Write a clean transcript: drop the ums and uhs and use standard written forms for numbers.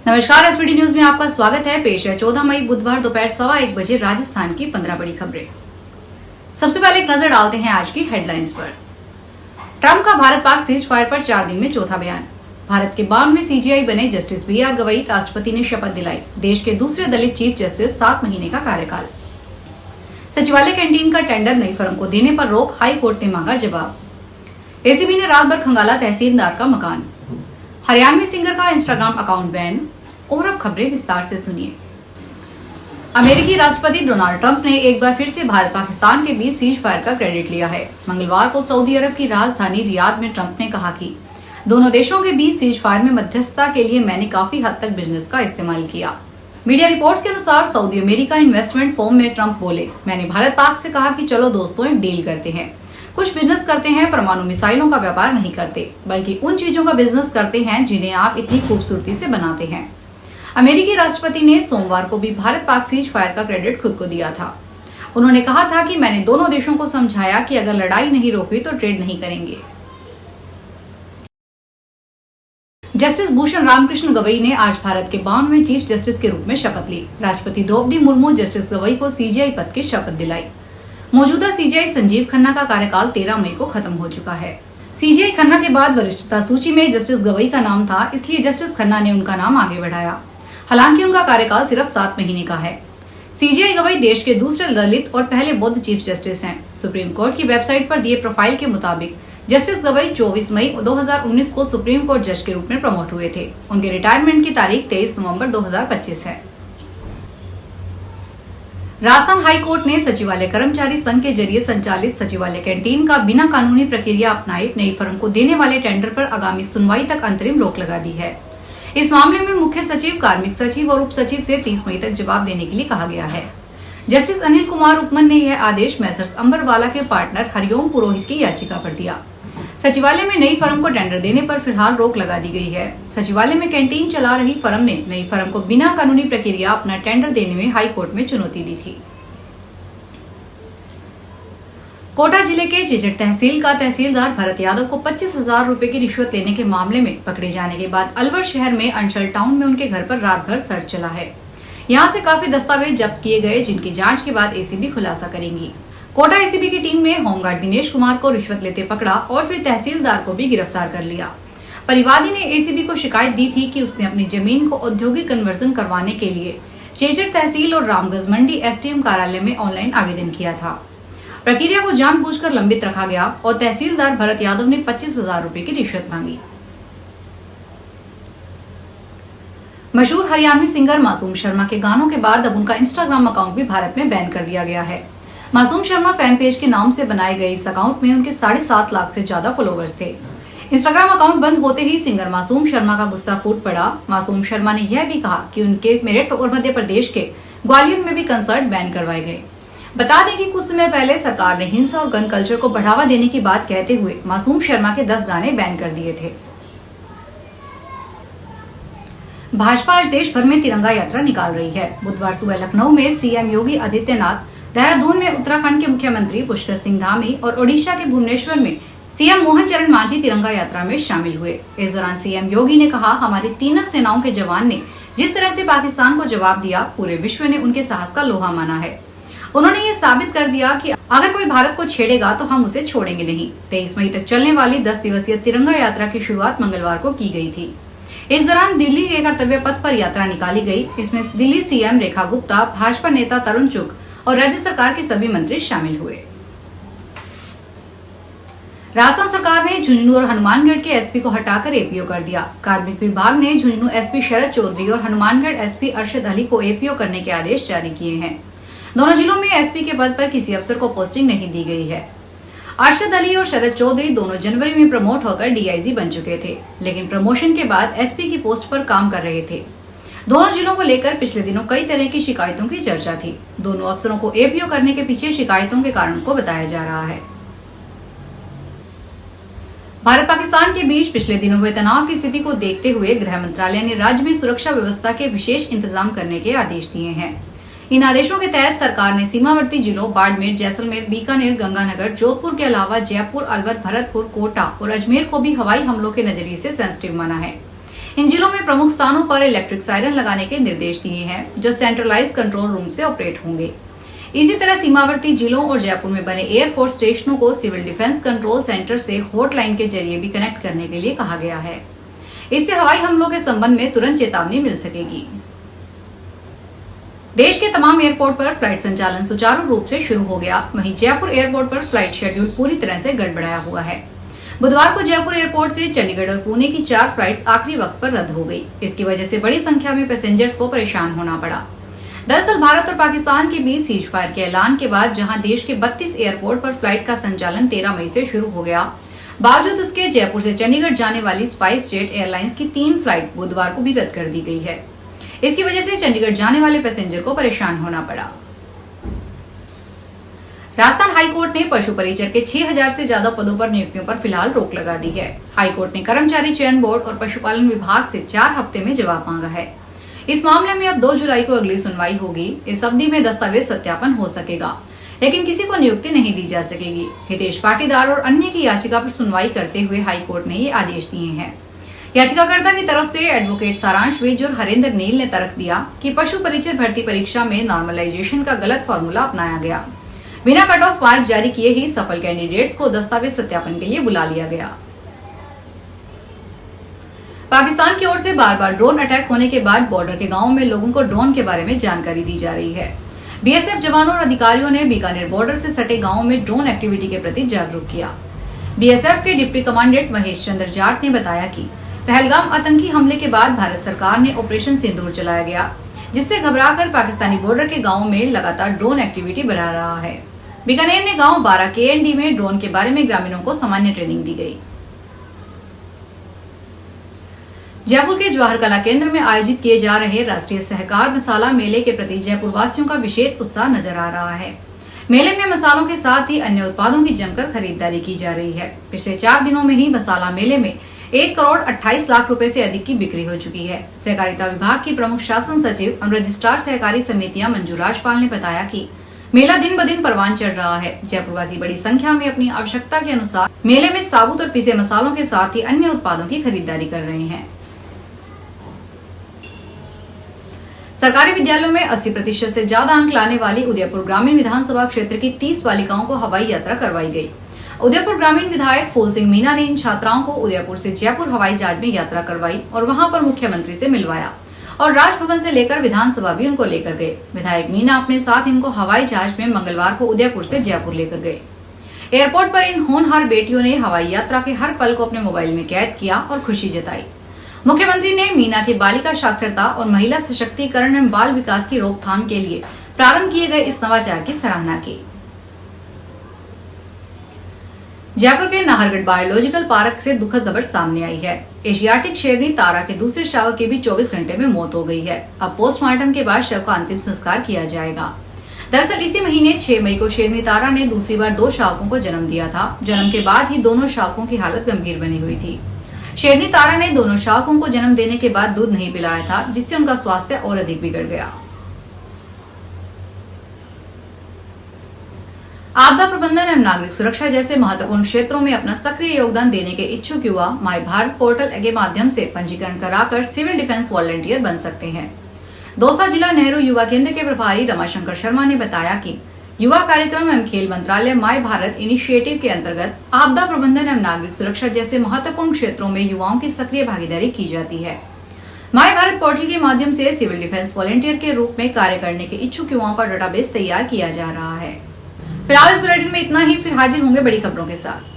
नमस्कार, SPD news में आपका स्वागत है। पेश है 14 मई बुधवार दोपहर 1:15 बजे राजस्थान की 15 बड़ी खबरें। सबसे पहले एक नजर डालते हैं आज की हेडलाइंस पर। ट्रंप का भारत पाक सीज फायर पर 4 दिन में चौथा बयान। भारत के 92वें सीजीआई बने जस्टिस BR गवई, राष्ट्रपति ने शपथ दिलाई। देश के दूसरे दलित चीफ जस्टिस, 7 महीने का कार्यकाल। सचिवालय कैंटीन का टेंडर नई फर्म को देने पर रोक, हाई कोर्ट ने मांगा जवाब। एसीबी ने रात भर खंगाला तहसीलदार का मकान। हरियाणवी सिंगर का इंस्टाग्राम अकाउंट बैन। और अब खबरें विस्तार से सुनिए। अमेरिकी राष्ट्रपति डोनाल्ड ट्रंप ने एक बार फिर से भारत पाकिस्तान के बीच सीज फायर का क्रेडिट लिया है। मंगलवार को सऊदी अरब की राजधानी रियाद में ट्रंप ने कहा कि दोनों देशों के बीच सीज फायर में मध्यस्थता के लिए मैंने काफी हद तक बिजनेस का इस्तेमाल किया। मीडिया रिपोर्ट्स के अनुसार सऊदी अमेरिका इन्वेस्टमेंट फोरम में ट्रंप बोले, मैंने भारत पाक से कहा कि चलो दोस्तों एक डील करते हैं, कुछ बिजनेस करते हैं। परमाणु मिसाइलों का व्यापार नहीं करते, बल्कि उन चीजों का बिजनेस करते हैं जिन्हें आप इतनी खूबसूरती से बनाते हैं। अमेरिकी राष्ट्रपति ने सोमवार को भी भारत पाक सीज फायर का क्रेडिट खुद को दिया था। उन्होंने कहा था कि मैंने दोनों देशों को समझाया कि अगर लड़ाई नहीं रोकी तो ट्रेड नहीं करेंगे। जस्टिस भूषण रामकृष्ण गवई ने आज भारत के 92वें चीफ जस्टिस के रूप में शपथ ली। राष्ट्रपति द्रौपदी मुर्मू जस्टिस गवई को सीजीआई पद की शपथ दिलाई। मौजूदा सीजीआई संजीव खन्ना का कार्यकाल 13 मई को खत्म हो चुका है। सीजीआई खन्ना के बाद वरिष्ठता सूची में जस्टिस गवई का नाम था, इसलिए जस्टिस खन्ना ने उनका नाम आगे बढ़ाया। हालांकि उनका कार्यकाल सिर्फ 7 महीने का है। सीजीआई गवई देश के दूसरे दलित और पहले बौद्ध चीफ जस्टिस हैं। सुप्रीम कोर्ट की वेबसाइट पर दिए प्रोफाइल के मुताबिक जस्टिस गवई 24 मई 2019 को सुप्रीम कोर्ट जज के रूप में प्रमोट हुए थे। उनके रिटायरमेंट की तारीख 23 नवंबर 2025 है। राजस्थान हाई कोर्ट ने सचिवालय कर्मचारी संघ के जरिए संचालित सचिवालय कैंटीन का बिना कानूनी प्रक्रिया अपनाए नई फर्म को देने वाले टेंडर पर आगामी सुनवाई तक अंतरिम रोक लगा दी है। इस मामले में मुख्य सचिव, कार्मिक सचिव और उप सचिव से 30 मई तक जवाब देने के लिए कहा गया है। जस्टिस अनिल कुमार उपमन ने यह आदेश मैसर्स अंबरवाला के पार्टनर हरिओम पुरोहित की याचिका पर दिया। सचिवालय में नई फर्म को टेंडर देने पर फिलहाल रोक लगा दी गई है। सचिवालय में कैंटीन चला रही फर्म ने नई फर्म को बिना कानूनी प्रक्रिया अपना टेंडर देने में हाई कोर्ट में चुनौती दी थी। कोटा जिले के चेचट तहसील का तहसीलदार भरत यादव को 25,000 रुपए की रिश्वत लेने के मामले में पकड़े जाने के बाद अलवर शहर में अंचल टाउन में उनके घर पर रात भर सर्च चला है। यहां से काफी दस्तावेज जब्त किए गए, जिनकी जांच के बाद एसीबी खुलासा करेंगी। कोटा एसीबी की टीम ने होमगार्ड दिनेश कुमार को रिश्वत लेते पकड़ा और फिर तहसीलदार को भी गिरफ्तार कर लिया। परिवादी ने एसीबी को शिकायत दी थी कि उसने अपनी जमीन को औद्योगिक कन्वर्जन करवाने के लिए चेचट तहसील और रामगंज मंडी SDM कार्यालय में ऑनलाइन आवेदन किया था। प्रक्रिया को जानबूझकर लंबित रखा गया और तहसीलदार भरत यादव ने 25,000 रुपए की रिश्वत मांगी। मशहूर हरियाणवी सिंगर मासूम शर्मा के गानों के बाद अब उनका इंस्टाग्राम अकाउंट भी भारत में बैन कर दिया गया है। मासूम शर्मा फैन पेज के नाम से बनाए गए इस अकाउंट में उनके 7.5 लाख से ज्यादा फॉलोवर्स थे। इंस्टाग्राम अकाउंट बंद होते ही सिंगर मासूम शर्मा का गुस्सा फूट पड़ा। मासूम शर्मा ने यह भी कहा कि उनके मेरठ और मध्य प्रदेश के ग्वालियर में भी कंसर्ट बैन करवाए गए। बता दें कि कुछ समय पहले सरकार ने हिंसा और गन कल्चर को बढ़ावा देने की बात कहते हुए मासूम शर्मा के 10 गाने बैन कर दिए थे। भाजपा आज देश भर में तिरंगा यात्रा निकाल रही है। बुधवार सुबह लखनऊ में सीएम योगी आदित्यनाथ, देहरादून में उत्तराखंड के मुख्यमंत्री पुष्कर सिंह धामी और ओडिशा के भुवनेश्वर में सीएम मोहन चरण मांझी तिरंगा यात्रा में शामिल हुए। इस दौरान सीएम योगी ने कहा, हमारी तीनों सेनाओं के जवान ने जिस तरह से पाकिस्तान को जवाब दिया, पूरे विश्व ने उनके साहस का लोहा माना है। उन्होंने ये साबित कर दिया कि अगर कोई भारत को छेड़ेगा तो हम उसे छोड़ेंगे नहीं। 23 मई तक चलने वाली 10 दिवसीय तिरंगा यात्रा की शुरुआत मंगलवार को की गई थी। इस दौरान दिल्ली के कर्तव्य पथ पर यात्रा निकाली गई। इसमें दिल्ली सीएम रेखा गुप्ता, भाजपा नेता तरुण चुग और राज्य सरकार के सभी मंत्री शामिल हुए। राजस्थान सरकार ने झुंझुनू और हनुमानगढ़ के एसपी को हटाकर एपीओ कर दिया। कार्मिक विभाग ने झुंझुनू एसपी शरद चौधरी और हनुमानगढ़ एसपी अरशद अली को एपीओ करने के आदेश जारी किए हैं। दोनों जिलों में एसपी के पद पर किसी अफसर को पोस्टिंग नहीं दी गई है। अरशद अली और शरद चौधरी दोनों जनवरी में प्रमोट होकर डीआईजी बन चुके थे, लेकिन प्रमोशन के बाद एसपी की पोस्ट पर काम कर रहे थे। दोनों जिलों को लेकर पिछले दिनों कई तरह की शिकायतों की चर्चा थी। दोनों अफसरों को एपीओ करने के पीछे शिकायतों के कारण को बताया जा रहा है। भारत पाकिस्तान के बीच पिछले दिनों हुए तनाव की स्थिति को देखते हुए गृह मंत्रालय ने राज्य में सुरक्षा व्यवस्था के विशेष इंतजाम करने के आदेश दिए हैं। इन आदेशों के तहत सरकार ने सीमावर्ती जिलों बाड़मेर, जैसलमेर, बीकानेर, गंगानगर, जोधपुर के अलावा जयपुर, अलवर, भरतपुर, कोटा और अजमेर को भी हवाई हमलों के नजरिए से सेंसिटिव माना है। इन जिलों में प्रमुख स्थानों पर इलेक्ट्रिक सायरन लगाने के निर्देश दिए हैं, जो सेंट्रलाइज कंट्रोल रूम से ऑपरेट होंगे। इसी तरह सीमावर्ती जिलों और जयपुर में बने एयरफोर्स स्टेशनों को सिविल डिफेंस कंट्रोल सेंटर से हॉटलाइन के जरिए भी कनेक्ट करने के लिए कहा गया है। इससे हवाई हमलों के संबंध में तुरंत चेतावनी मिल सकेगी। देश के तमाम एयरपोर्ट पर फ्लाइट संचालन सुचारू रूप से शुरू हो गया। वहीं जयपुर एयरपोर्ट पर फ्लाइट शेड्यूल पूरी तरह से गड़बड़ाया हुआ है। बुधवार को जयपुर एयरपोर्ट से चंडीगढ़ और पुणे की 4 फ्लाइट्स आखिरी वक्त पर रद्द हो गई। इसकी वजह से बड़ी संख्या में पैसेंजर्स को परेशान होना पड़ा। दरअसल भारत और पाकिस्तान के बीच सीज फायर के ऐलान के बाद जहां देश के 32 एयरपोर्ट पर फ्लाइट का संचालन 13 मई से शुरू हो गया, बावजूद इसके जयपुर से चंडीगढ़ जाने वाली स्पाइस जेट एयरलाइंस की 3 फ्लाइट बुधवार को भी रद्द कर दी गई है। इसकी वजह से चंडीगढ़ जाने वाले पैसेंजर को परेशान होना पड़ा। राजस्थान हाईकोर्ट ने पशु परिचर के 6000 से ज्यादा पदों पर नियुक्तियों पर फिलहाल रोक लगा दी है। हाईकोर्ट ने कर्मचारी चयन बोर्ड और पशुपालन विभाग से 4 हफ्ते में जवाब मांगा है। इस मामले में अब 2 जुलाई को अगली सुनवाई होगी। इस अवधि में दस्तावेज सत्यापन हो सकेगा, लेकिन किसी को नियुक्ति नहीं दी जा सकेगी। हितेश पाटीदार और अन्य की याचिका पर सुनवाई करते हुए हाईकोर्ट ने ये आदेश दिए हैं। याचिकाकर्ता की तरफ से एडवोकेट सारांश विज और हरेंद्र नील ने तर्क दिया कि पशु परिचर भर्ती परीक्षा में नॉर्मलाइजेशन का गलत फॉर्मूला अपनाया गया। बिना कट ऑफ मार्क जारी किए ही सफल कैंडिडेट्स को दस्तावेज सत्यापन के लिए बुला लिया गया। पाकिस्तान की ओर से बार बार ड्रोन अटैक होने के बाद बॉर्डर के गांवों में लोगों को ड्रोन के बारे में जानकारी दी जा रही है। बीएसएफ जवानों और अधिकारियों ने बीकानेर बॉर्डर से सटे गांवों में ड्रोन एक्टिविटी के प्रति जागरूक किया। बीएसएफ के डिप्टी कमांडेंट महेश चंद्र जाट ने बताया कि पहलगाम आतंकी हमले के बाद भारत सरकार ने ऑपरेशन सिंदूर चलाया गया, जिससे घबराकर पाकिस्तानी बॉर्डर के गांवों में लगातार ड्रोन एक्टिविटी बढ़ा रहा है। बीकानेर ने गांव 12 KND में ड्रोन के बारे में ग्रामीणों को सामान्य ट्रेनिंग दी गई। जयपुर के जवाहर कला केंद्र में आयोजित किए जा रहे राष्ट्रीय सहकार मसाला मेले के प्रति जयपुर वासियों का विशेष उत्साह नजर आ रहा है। मेले में मसालों के साथ ही अन्य उत्पादों की जमकर खरीदारी की जा रही है। पिछले 4 दिनों में ही मसाला मेले में 1 करोड़ 28 लाख रुपए से अधिक की बिक्री हो चुकी है। सहकारिता विभाग की प्रमुख शासन सचिव और रजिस्ट्रार सहकारी समितियां मंजू राजपाल ने बताया कि मेला दिन ब दिन परवान चढ़ रहा है। जयपुरवासी बड़ी संख्या में अपनी आवश्यकता के अनुसार मेले में साबुत और पिसे मसालों के साथ ही अन्य उत्पादों की खरीदारी कर रहे हैं। सरकारी विद्यालयों में 80% से ज्यादा अंक लाने वाली उदयपुर ग्रामीण विधानसभा क्षेत्र की 30 बालिकाओं को हवाई यात्रा करवाई गई। उदयपुर ग्रामीण विधायक फूल सिंह मीना ने इन छात्राओं को उदयपुर से जयपुर हवाई जहाज में यात्रा करवाई और वहां पर मुख्यमंत्री से मिलवाया और राजभवन से लेकर विधानसभा भी उनको लेकर गए। विधायक मीना अपने साथ इनको हवाई जहाज में मंगलवार को उदयपुर से जयपुर लेकर गए। एयरपोर्ट पर इन होनहार बेटियों ने हवाई यात्रा के हर पल को अपने मोबाइल में कैद किया और खुशी जताई। मुख्यमंत्री ने मीना की बालिका साक्षरता और महिला सशक्तिकरण एवं बाल विकास की रोकथाम के लिए प्रारंभ किए गए इस नवाचार की सराहना की। जयपुर के नाहरगढ़ बायोलॉजिकल पार्क से दुखद खबर सामने आई है। एशियाटिक शेरनी तारा के दूसरे शावक की भी 24 घंटे में मौत हो गई है। अब पोस्टमार्टम के बाद शव का अंतिम संस्कार किया जाएगा। दरअसल इसी महीने 6 मई को शेरनी तारा ने दूसरी बार 2 शावकों को जन्म दिया था। जन्म के बाद ही दोनों शावकों की हालत गंभीर बनी हुई थी। शेरनी तारा ने दोनों शावकों को जन्म देने के बाद दूध नहीं पिलाया था, जिससे उनका स्वास्थ्य और अधिक बिगड़ गया। आपदा प्रबंधन एवं नागरिक सुरक्षा जैसे महत्वपूर्ण क्षेत्रों में अपना सक्रिय योगदान देने के इच्छुक युवा माई भारत पोर्टल के माध्यम से पंजीकरण कराकर सिविल डिफेंस वॉलंटियर बन सकते हैं। दौसा जिला नेहरू युवा केंद्र के प्रभारी रमाशंकर शर्मा ने बताया कि युवा कार्यक्रम एवं खेल मंत्रालय माई भारत इनिशिएटिव के अंतर्गत आपदा प्रबंधन एवं नागरिक सुरक्षा जैसे महत्वपूर्ण क्षेत्रों में युवाओं की सक्रिय भागीदारी की जाती है। माई भारत पोर्टल के माध्यम से सिविल डिफेंस वॉलंटियर के रूप में कार्य करने के इच्छुक युवाओं का डेटाबेस तैयार किया जा रहा है। फिलहाल इस बुलेटिन में इतना ही, फिर हाजिर होंगे बड़ी खबरों के साथ।